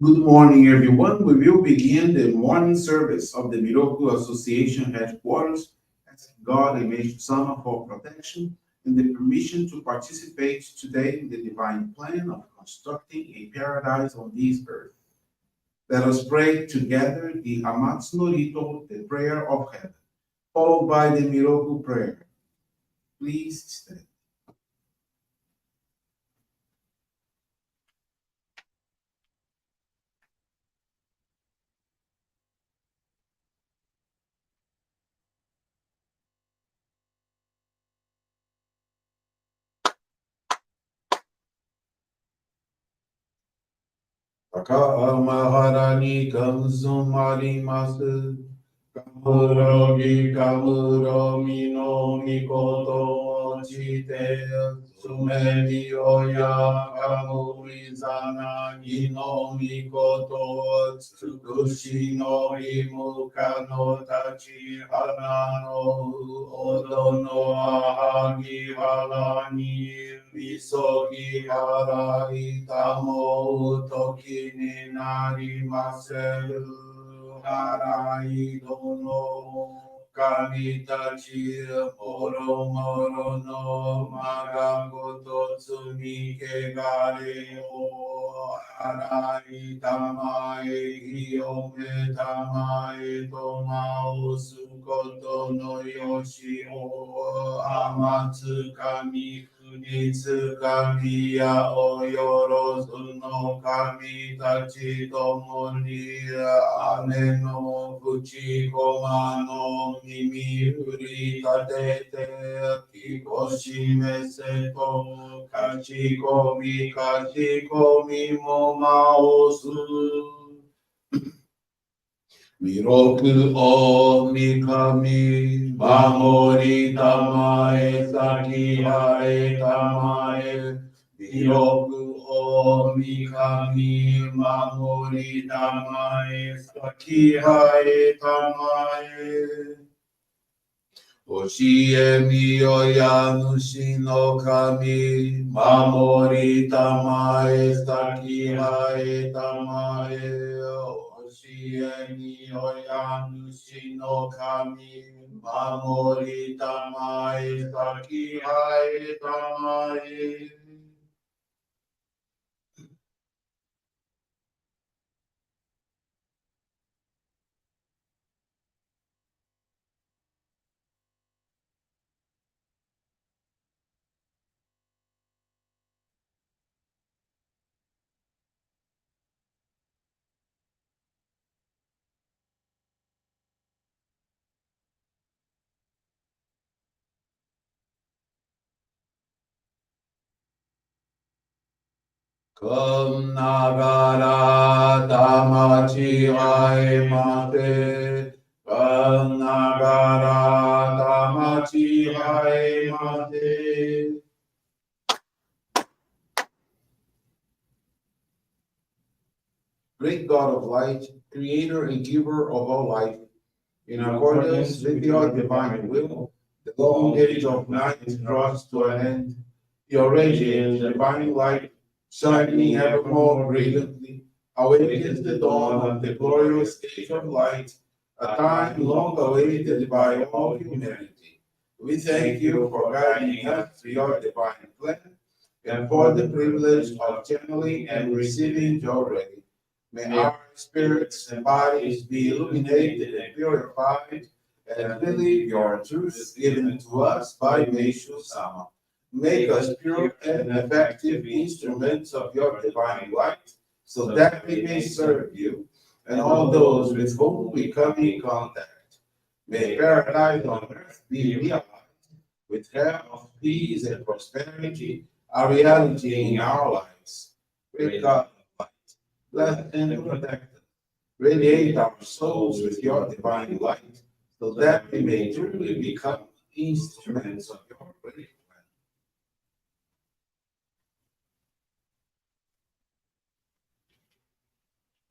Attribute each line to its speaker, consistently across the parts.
Speaker 1: Good morning, everyone. We will begin the morning service of the Miroku Association headquarters, asking God and Meishu-sama for protection and the permission to participate today in the divine plan of constructing a paradise on this earth. Let us pray together the Amatsu-Norito, the prayer of heaven, followed by the Miroku Prayer. Please stand. Maharani Kamsumarimasu Kamurogi Kamuromi no Mikoto Chite Sumedi Oya Kamurizana Gino Mikoto Tsukushi no Imuka no Tachi Hanano Odono Ahagi Halani Visogi Harai Tamo Toki Ninari Maseru Harai Dono Kamitachi Moro Moro no Magagoto Tsumi Kegare O Harai Tamae Hiyome Tamae Tomao Sukoto no Yoshi O Amatsu Kami Nitsu kami ya oyorozu no kami tachi tomo ni ane no fuchi koma no mimi furi tatete kikoshi mese to kachi komi mo maosu. Miroku o mikami, mamori tamae, sakihae tamae. Miroku o mikami, mamori tamae, sakihae tamae. Oshie miyoya nushi no kami, mamori tamae, sakihae tamae. Oshie miyoya nushi no kami, mamori tamae, sakihae tamae. Kum nagara damachi ai mate. Kum nagara damachi ai mate. Great God of light, creator and giver of all life, in accordance with your divine will, the long age of night draws to an end. Your radiant divine light, shining evermore brilliantly, awakens the dawn of the glorious age of light, a time long awaited by all humanity. We thank you for guiding us to your divine plan and for the privilege of channeling and receiving Johrei. May our spirits and bodies be illuminated and purified and believe your truth given to us by Meishu-sama. Make us pure and effective instruments of your divine light, so that we may serve you and all those with whom we come in contact. May paradise on earth be realized, with health, peace, and prosperity, a reality in our lives. Great God of light, bless and protect us. Radiate our souls with your divine light, so that we may truly become instruments of your great plan.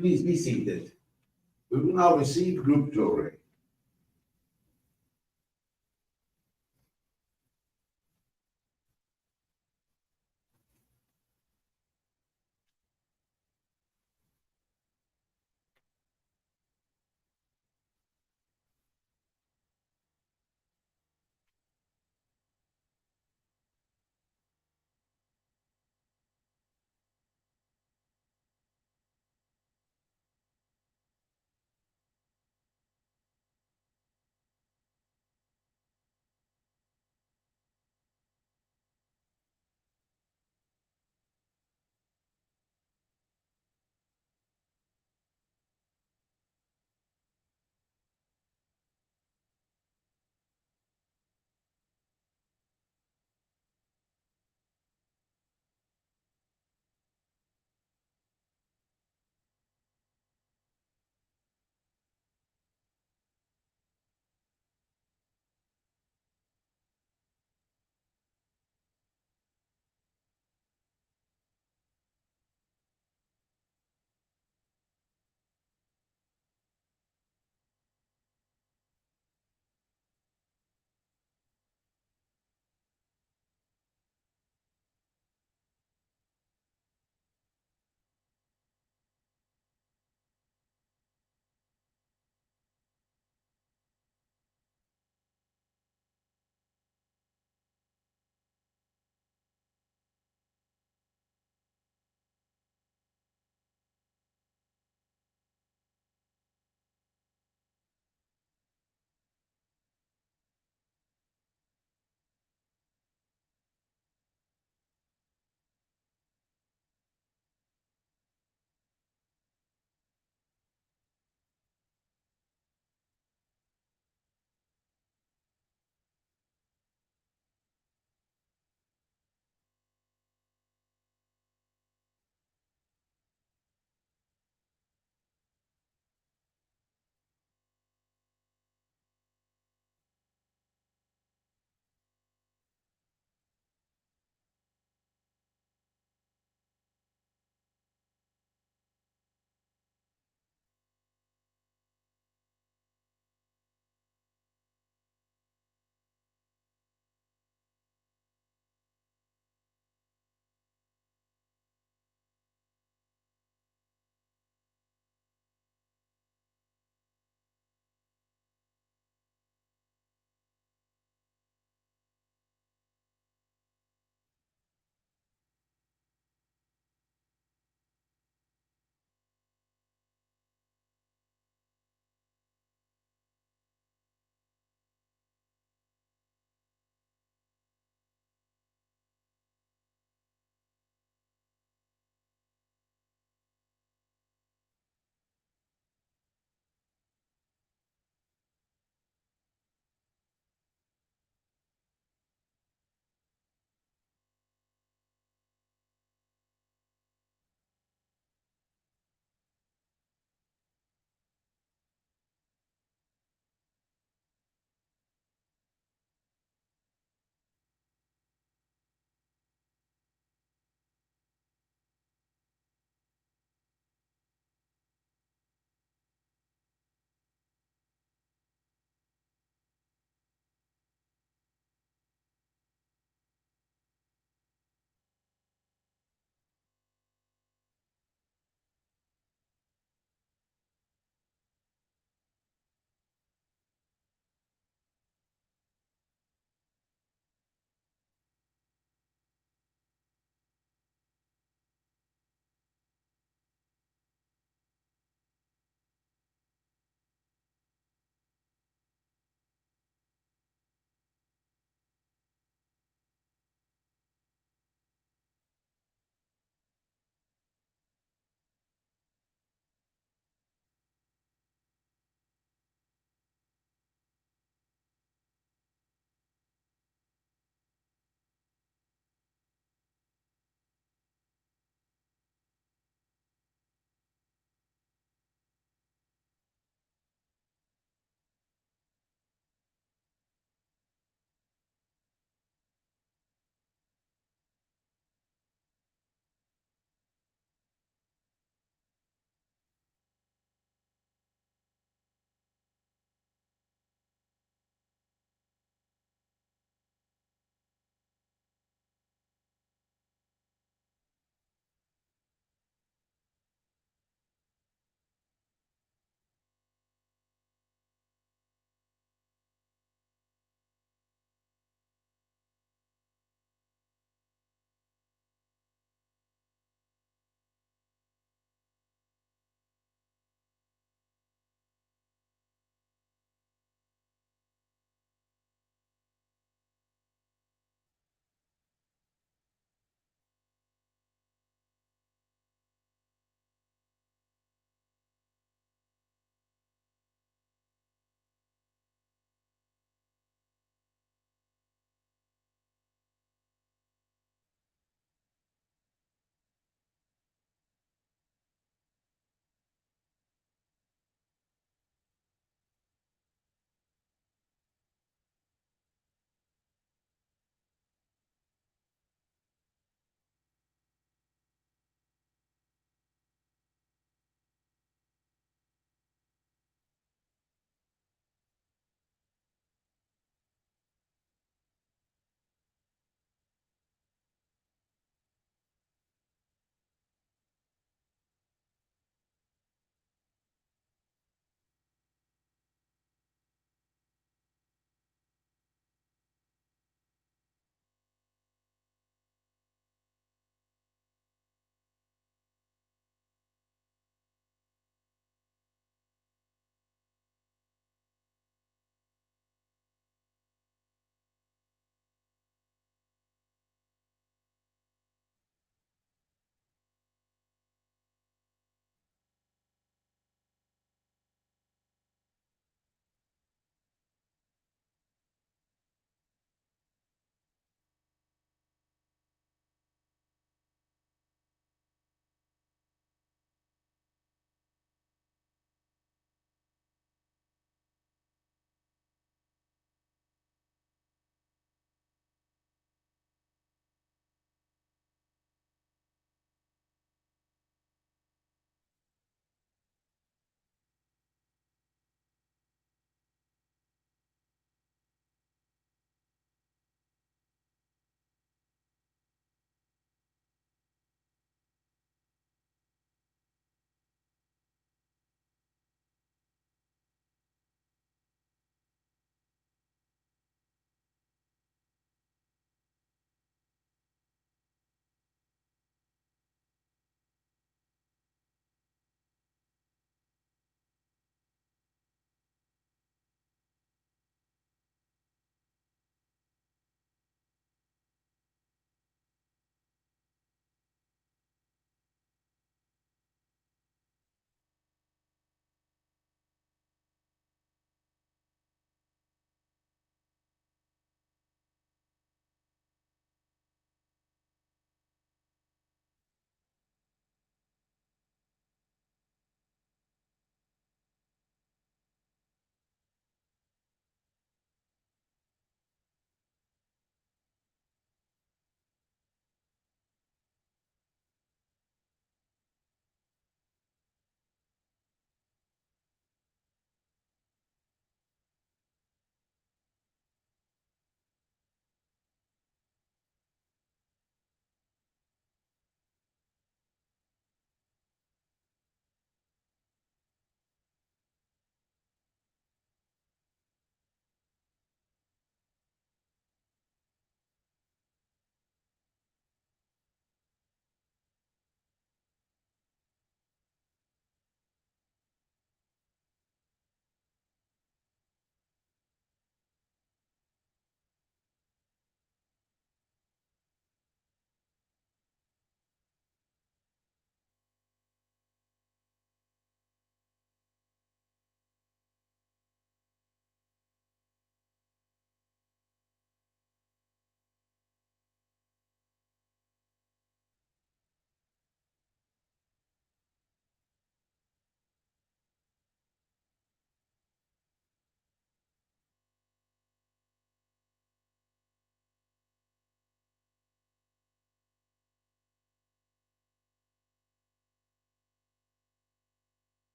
Speaker 1: Please be seated. We will now receive group Johrei.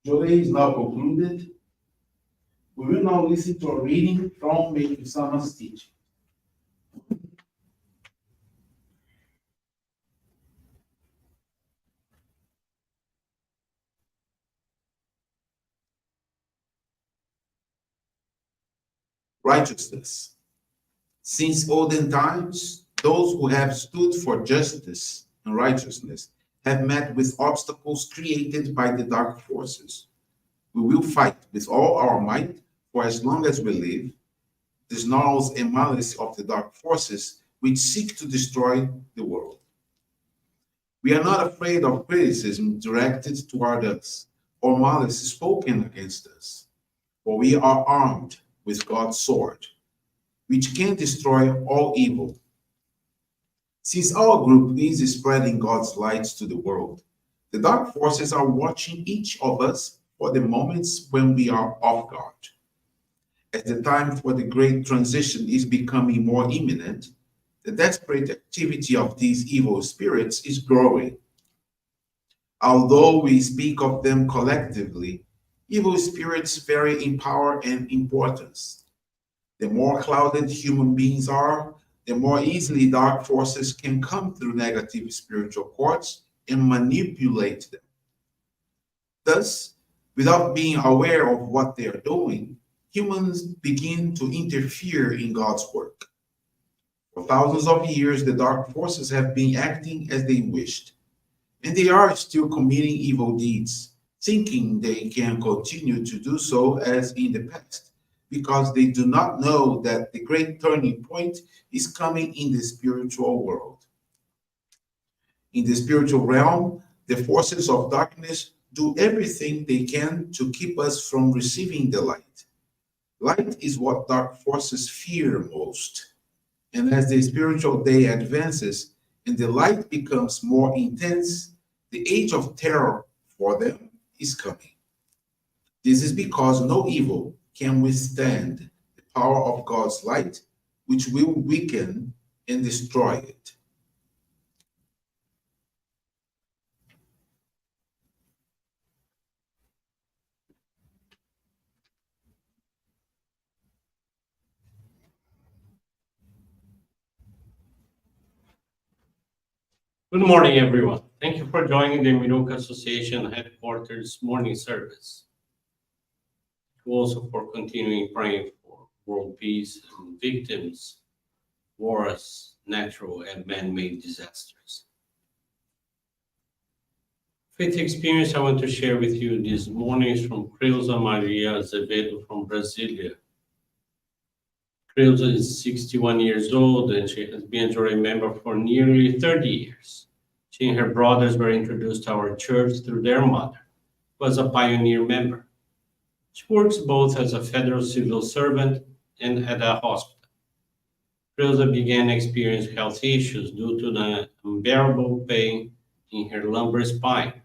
Speaker 1: Johrei is now concluded. We will now listen to a reading from Meishu-sama's teaching. Righteousness. Since olden times, those who have stood for justice and righteousness have met with obstacles created by the dark forces. We will fight with all our might for as long as we live the snarls and malice of the dark forces which seek to destroy the world. We are not afraid of criticism directed toward us or malice spoken against us, for we are armed with God's sword, which can destroy all evil. Since our group is spreading God's light to the world, the dark forces are watching each of us for the moments when we are off guard. As the time for the great transition is becoming more imminent, the desperate activity of these evil spirits is growing. Although we speak of them collectively, evil spirits vary in power and importance. The more clouded human beings are, the more easily dark forces can come through negative spiritual cords and manipulate them. Thus, without being aware of what they are doing, humans begin to interfere in God's work. For thousands of years, the dark forces have been acting as they wished, and they are still committing evil deeds, thinking they can continue to do so as in the past, because they do not know that the great turning point is coming in the spiritual world. In the spiritual realm, the forces of darkness do everything they can to keep us from receiving the light. Light is what dark forces fear most. And as the spiritual day advances and the light becomes more intense, the age of terror for them is coming. This is because no evil can withstand the power of God's light, which will weaken and destroy it.
Speaker 2: Good morning, everyone. Thank you for joining the Miroku Association headquarters morning service. Also for continuing praying for world peace and victims, wars, natural and man-made disasters. Faith experience I want to share with you this morning is from Creuza Maria Azevedo from Brasilia. Creuza is 61 years old and she has been a Johrei member for nearly 30 years. She and her brothers were introduced to our church through their mother, who was a pioneer member. She works both as a federal civil servant and at a hospital. Creuza began experiencing health issues due to the unbearable pain in her lumbar spine.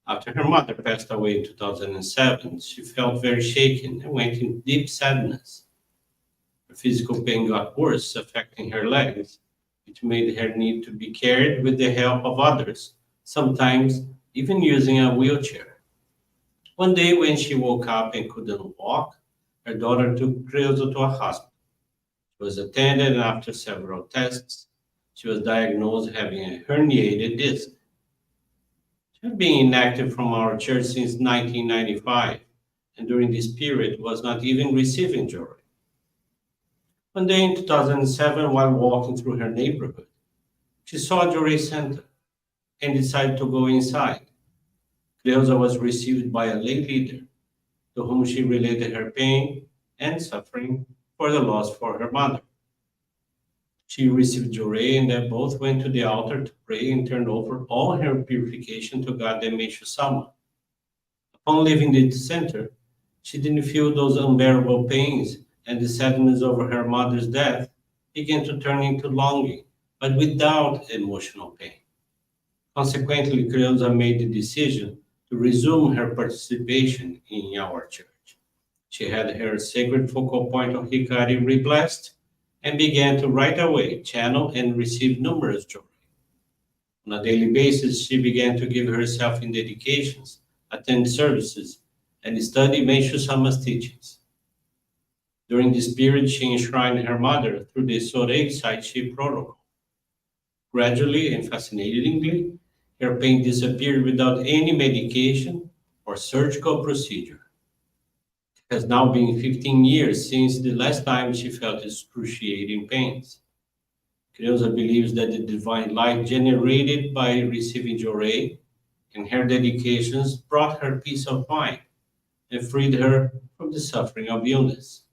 Speaker 2: After her mother passed away in 2007, she felt very shaken and went in deep sadness. Her physical pain got worse, affecting her legs, which made her need to be carried with the help of others, sometimes even using a wheelchair. One day when she woke up and couldn't walk, her daughter took Creuza to a hospital. She was attended and after several tests, she was diagnosed having a herniated disc. She had been inactive from our church since 1995, and during this period was not even receiving Johrei. One day in 2007, while walking through her neighborhood, she saw a Johrei center and decided to go inside. Creuza was received by a lay leader to whom she related her pain and suffering for the loss for her mother. She received Johrei and they both went to the altar to pray and turned over all her purification to God and Meishu-sama. Upon leaving the center, she didn't feel those unbearable pains and the sadness over her mother's death began to turn into longing, but without emotional pain. Consequently, Creuza made the decision to resume her participation in our church. She had her sacred focal point of Hikari re-blessed, and began to right away channel and receive numerous joy. On a daily basis, she began to give herself in dedications, attend services, and study Meishu-sama's teachings. During this period, she enshrined her mother through the Johrei Saishi protocol. Gradually and fascinatingly, her pain disappeared without any medication or surgical procedure. It has now been 15 years since the last time she felt excruciating pains. Creusa believes that the divine light generated by receiving Johrei and her dedications brought her peace of mind and freed her from the suffering of illness.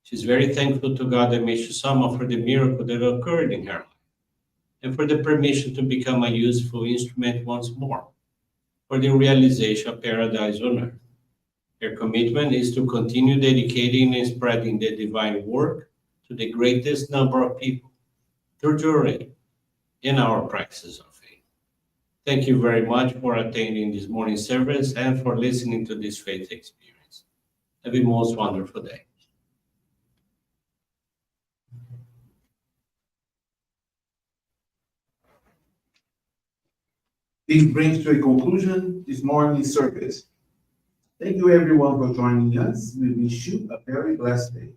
Speaker 2: She's very thankful to God and Meishu-sama for the miracle that occurred in her life and for the permission to become a useful instrument once more for the realization of paradise on earth. Her commitment is to continue dedicating and spreading the divine work to the greatest number of people through Johrei in our practices of faith. Thank you very much for attending this morning service and for listening to this faith experience. Have a most wonderful day.
Speaker 1: This brings to a conclusion this morning's service. Thank you everyone for joining us. We wish you a very blessed day.